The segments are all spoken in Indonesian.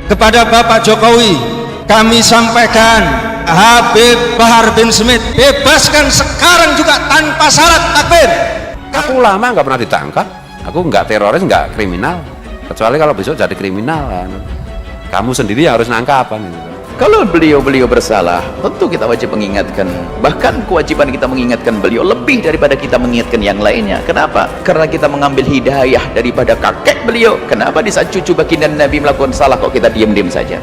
Kepada Bapak Jokowi kami sampaikan, Habib Bahar bin Smith bebaskan sekarang juga tanpa syarat takbir. Aku ulama nggak pernah ditangkap, aku nggak teroris, nggak kriminal, kecuali kalau besok jadi kriminal. Kamu sendiri yang harus nangkap kan. Kalau beliau bersalah, tentu kita wajib mengingatkan. Bahkan kewajiban kita mengingatkan beliau lebih daripada kita mengingatkan yang lainnya. Kenapa? Karena kita mengambil hidayah daripada kakek beliau. Kenapa di saat cucu baginda Nabi melakukan salah kok kita diam-diam saja?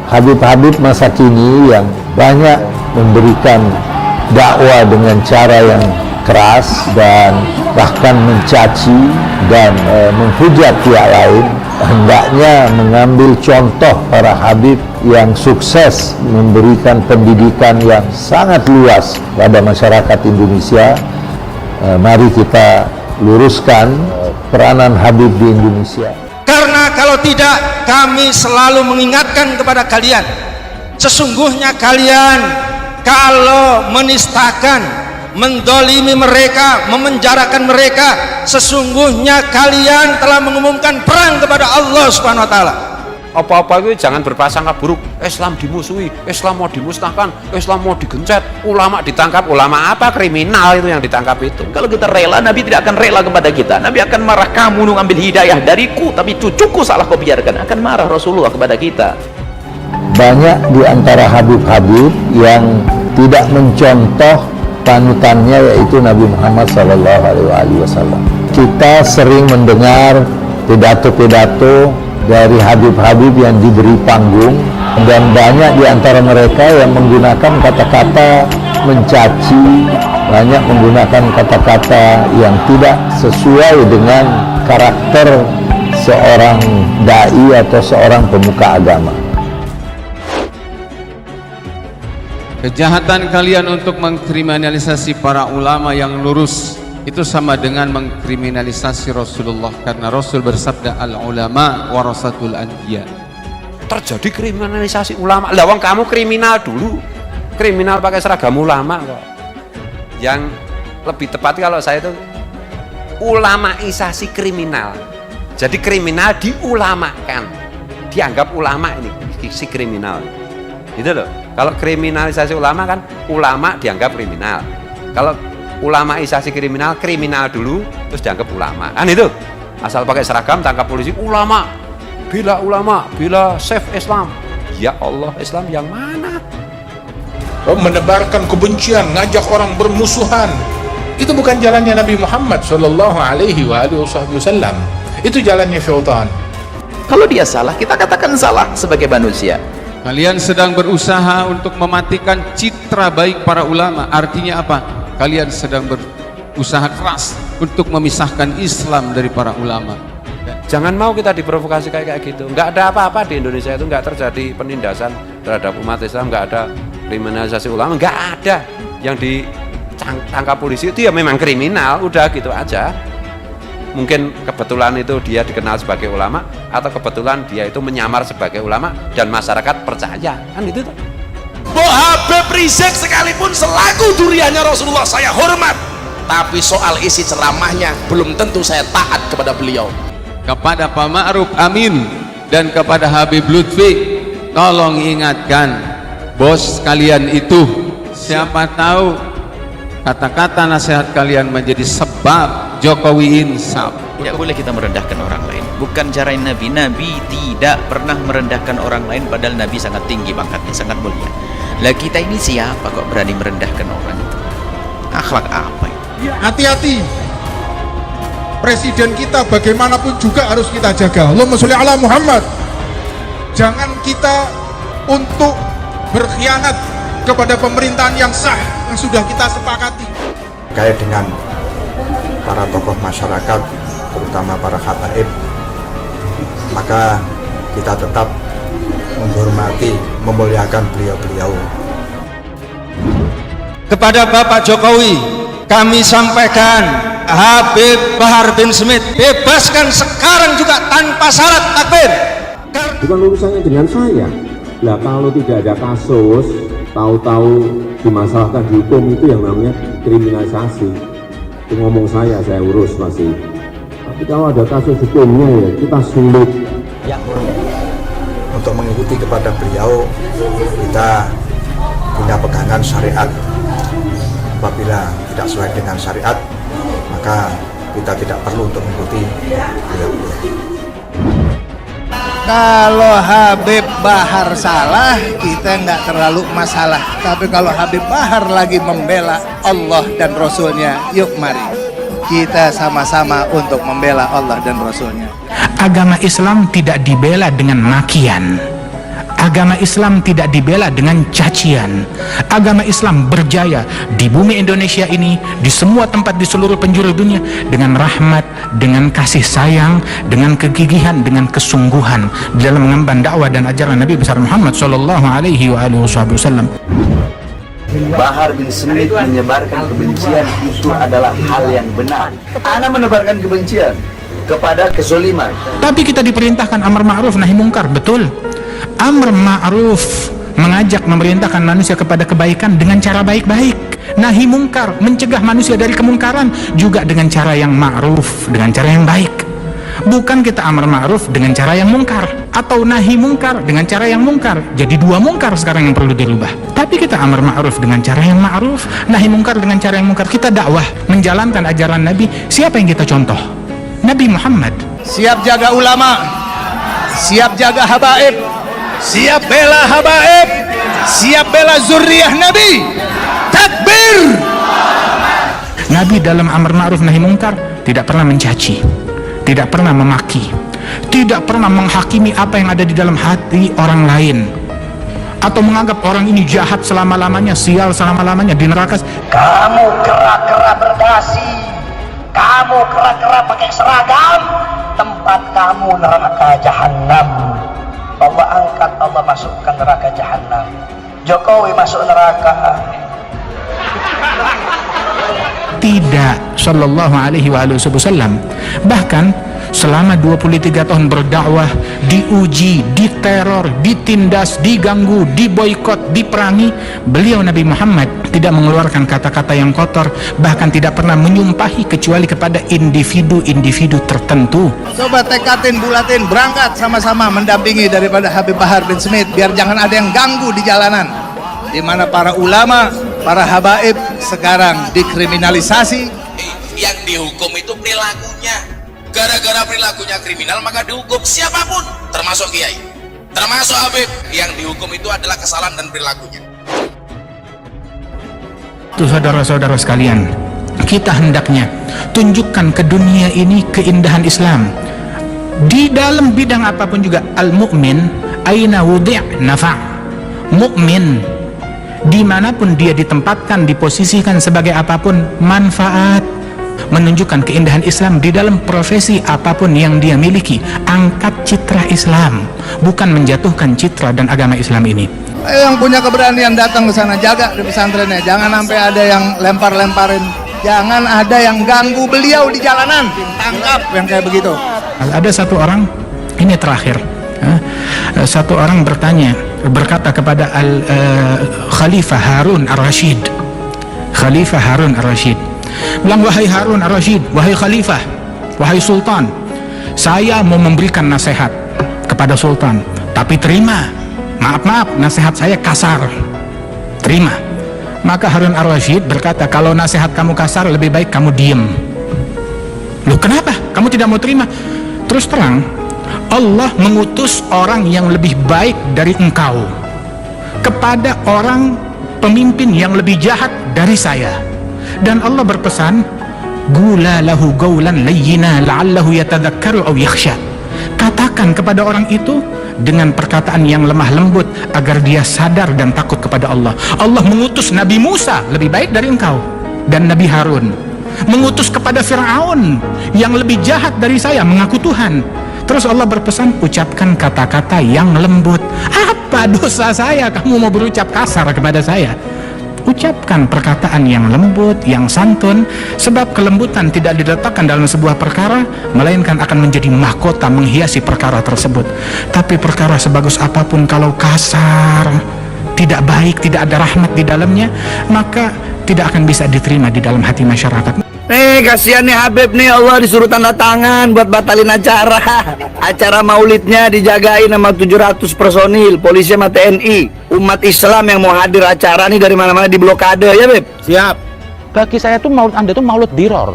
Habib-habib masa kini yang banyak memberikan dakwah dengan cara yang keras dan bahkan mencaci dan menghujat pihak lain, hendaknya mengambil contoh para habib yang sukses memberikan pendidikan yang sangat luas pada masyarakat Indonesia. Mari kita luruskan peranan habib di Indonesia. Karena kalau tidak, kami selalu mengingatkan kepada kalian, sesungguhnya kalian kalau menistakan, mendolimi mereka, memenjarakan mereka, sesungguhnya kalian telah mengumumkan perang kepada Allah Subhanahu wa Ta'ala. Apa-apa itu jangan berprasangka buruk. Islam dimusuhi, Islam mau dimusnahkan, Islam mau digencet, ulama ditangkap. Ulama apa? Kriminal itu yang ditangkap itu. Kalau kita rela, Nabi tidak akan rela kepada kita. Nabi akan marah, kamu ngambil hidayah dariku tapi cucuku salah kau biarkan. Akan marah Rasulullah kepada kita. Banyak di antara habib-habib yang tidak mencontoh panutannya, yaitu Nabi Muhammad SAW. Kita sering mendengar pidato-pidato dari habib-habib yang diberi panggung, dan banyak di antara mereka yang menggunakan kata-kata mencaci, banyak menggunakan kata-kata yang tidak sesuai dengan karakter seorang dai atau seorang pemuka agama. Kejahatan kalian untuk mengkriminalisasi para ulama yang lurus itu sama dengan mengkriminalisasi Rasulullah, karena Rasul bersabda al-ulama warasatul anbiya. Terjadi kriminalisasi ulama. Lah wong kamu kriminal dulu. Kriminal pakai seragam ulama kok. Yang lebih tepat kalau saya itu ulamaisasi kriminal. Jadi kriminal diulamakan. Dianggap ulama ini si kriminal. Gitu loh. Kalau kriminalisasi ulama kan ulama dianggap kriminal. Kalau ulamaisasi kriminal, kriminal dulu terus dianggap ulama. Kan itu. Asal pakai seragam tangkap polisi, ulama, bila save Islam. Ya Allah, Islam yang mana? Menebarkan kebencian, ngajak orang bermusuhan. Itu bukan jalannya Nabi Muhammad sallallahu alaihi wasallam. Itu jalannya syaitan. Kalau dia salah, kita katakan salah sebagai manusia. Kalian sedang berusaha untuk mematikan citra baik para ulama. Artinya apa? Kalian sedang berusaha keras untuk memisahkan Islam dari para ulama. Jangan mau kita diprovokasi kayak gitu. Nggak ada apa-apa di Indonesia itu, nggak terjadi penindasan terhadap umat Islam, nggak ada kriminalisasi ulama, nggak ada. Yang ditangkap polisi itu ya memang kriminal, udah gitu aja. Mungkin kebetulan itu dia dikenal sebagai ulama, atau kebetulan dia itu menyamar sebagai ulama dan masyarakat percaya, kan itu tuh. Habib Rizik sekalipun selaku duriannya Rasulullah saya hormat, tapi soal isi ceramahnya belum tentu saya taat kepada beliau. Kepada Pak Ma'ruf Amin dan kepada Habib Lutfi, tolong ingatkan bos kalian itu, siapa tahu kata-kata nasihat kalian menjadi sebab Jokowi insaf. Tidak boleh kita merendahkan orang lain. Bukan cara Nabi. Nabi tidak pernah merendahkan orang lain, padahal Nabi sangat tinggi pangkatnya, sangat mulia. Lah kita ini siapa kok berani merendahkan orang itu? Akhlak apa itu? Hati-hati. Presiden kita bagaimanapun juga harus kita jaga. Allahumma sholli ala Muhammad. Jangan kita untuk berkhianat kepada pemerintahan yang sah yang sudah kita sepakati. Terkait dengan para tokoh masyarakat, terutama para habaib, maka kita tetap menghormati, memuliakan beliau-beliau. Kepada Bapak Jokowi kami sampaikan, Habib Bahar bin Smith bebaskan sekarang juga tanpa syarat takbir. Bukan urusannya dengan saya. Lah kalau tidak ada kasus, tahu-tahu dimasalahkan di hukum, itu yang namanya kriminalisasi. Itu ngomong saya urus masih. Tapi kalau ada kasus hukumnya ya kita sulit. Yang untuk mengikuti kepada beliau kita punya pegangan syariat. Apabila tidak sesuai dengan syariat, maka kita tidak perlu untuk mengikuti beliau. Kalau Habib Bahar salah, kita nggak terlalu masalah. Tapi kalau Habib Bahar lagi membela Allah dan Rasulnya, yuk mari kita sama-sama untuk membela Allah dan Rasulnya. Agama Islam tidak dibela dengan makian. Agama Islam tidak dibela dengan cacian. Agama Islam berjaya di bumi Indonesia ini, di semua tempat di seluruh penjuru dunia, dengan rahmat, dengan kasih sayang, dengan kegigihan, dengan kesungguhan dalam mengemban dakwah dan ajaran Nabi besar Muhammad sallallahu alaihi wasallam. Bahar bin Smith menyebarkan kebencian itu adalah hal yang benar. Ana menebarkan kebencian kepada kezoliman. Tapi kita diperintahkan amar ma'ruf nahi mungkar, betul. Amar ma'ruf mengajak, memerintahkan manusia kepada kebaikan dengan cara baik-baik. Nahi mungkar mencegah manusia dari kemungkaran juga dengan cara yang ma'ruf, dengan cara yang baik. Bukan kita amar ma'ruf dengan cara yang mungkar, atau nahi mungkar dengan cara yang mungkar. Jadi dua mungkar sekarang yang perlu dirubah. Tapi kita amar ma'ruf dengan cara yang ma'ruf, nahi mungkar dengan cara yang mungkar. Kita dakwah menjalankan ajaran Nabi. Siapa yang kita contoh? Nabi Muhammad. Siap jaga ulama, siap jaga habaib, siap bela habaib, siap bela zurriyah Nabi. Takbir! Nabi dalam amar ma'ruf nahi mungkar tidak pernah mencaci, tidak pernah memaki, tidak pernah menghakimi apa yang ada di dalam hati orang lain, atau menganggap orang ini jahat selama-lamanya, sial selama-lamanya di neraka. Kamu kera-kera berdasi, kamu kera-kera pakai seragam, tempat kamu neraka jahanam. Allah angkat, Allah masukkan neraka jahanam. Jokowi masuk neraka. Tidak, sallallahu alaihi wasallam. Bahkan selama 23 tahun berdakwah, diuji, diteror, ditindas, diganggu, diboikot, diperangi, beliau Nabi Muhammad tidak mengeluarkan kata-kata yang kotor, bahkan tidak pernah menyumpahi kecuali kepada individu-individu tertentu. Coba tekatin, bulatin, berangkat sama-sama mendampingi daripada Habib Bahar bin Smith, biar jangan ada yang ganggu di jalanan, di mana para ulama, para habaib sekarang dikriminalisasi. Yang dihukum itu perilakunya. Gara-gara perilakunya kriminal maka dihukum siapapun, termasuk kiai, termasuk Habib. Yang dihukum itu adalah kesalahan dan perilakunya. Tuh saudara-saudara sekalian, kita hendaknya tunjukkan ke dunia ini keindahan Islam di dalam bidang apapun juga. Al-mu'min aina wudi' nafa'. Mukmin dimanapun dia ditempatkan, diposisikan sebagai apapun, manfaat. Menunjukkan keindahan Islam di dalam profesi apapun yang dia miliki. Angkat citra Islam, bukan menjatuhkan citra dan agama Islam ini. Yang punya keberanian datang ke sana, jaga di pesantrennya, jangan sampai ada yang lempar-lemparin, jangan ada yang ganggu beliau di jalanan, tangkap yang kayak begitu. Ada satu orang, ini terakhir, satu orang berkata kepada Khalifah Harun Ar-Rashid, Khalifah Harun Ar-Rashid bilang, wahai Harun Ar-Rashid, wahai Khalifah, wahai Sultan, saya mau memberikan nasihat kepada Sultan, tapi terima, maaf, nasihat saya kasar, terima. Maka Harun Ar-Rashid berkata, kalau nasihat kamu kasar, lebih baik kamu diem. Loh, kenapa? Kamu tidak mau terima? Terus terang, Allah mengutus orang yang lebih baik dari engkau kepada orang pemimpin yang lebih jahat dari saya. Dan Allah berpesan, gula lahu gaulan layyina la'allahu yatadzakkaru aw yakhsha. Katakan kepada orang itu dengan perkataan yang lemah lembut agar dia sadar dan takut kepada Allah. Allah mengutus Nabi Musa lebih baik dari engkau, dan Nabi Harun mengutus kepada Fir'aun yang lebih jahat dari saya, mengaku Tuhan. Terus Allah berpesan, ucapkan kata-kata yang lembut. Apa dosa saya kamu mau berucap kasar kepada saya? Ucapkan perkataan yang lembut, yang santun, sebab kelembutan tidak diletakkan dalam sebuah perkara, melainkan akan menjadi mahkota menghiasi perkara tersebut. Tapi perkara sebagus apapun kalau kasar, tidak baik, tidak ada rahmat di dalamnya, maka tidak akan bisa diterima di dalam hati masyarakat. Nih kasihan nih Habib nih, Allah disuruh tanda tangan buat batalin acara. Acara maulidnya dijagain sama 700 personil, polisi sama TNI. Umat Islam yang mau hadir acara nih dari mana-mana di blokade ya Beb. Siap. Bagi saya tuh maulid Anda itu maulid diror.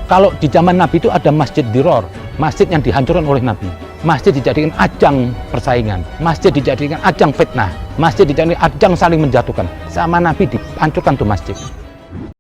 Kalau di zaman Nabi itu ada masjid diror, masjid yang dihancurkan oleh Nabi. Masjid dijadikan ajang persaingan, masjid dijadikan ajang fitnah, masjid dijadikan ajang saling menjatuhkan. Sama Nabi dihancurkan tuh masjid.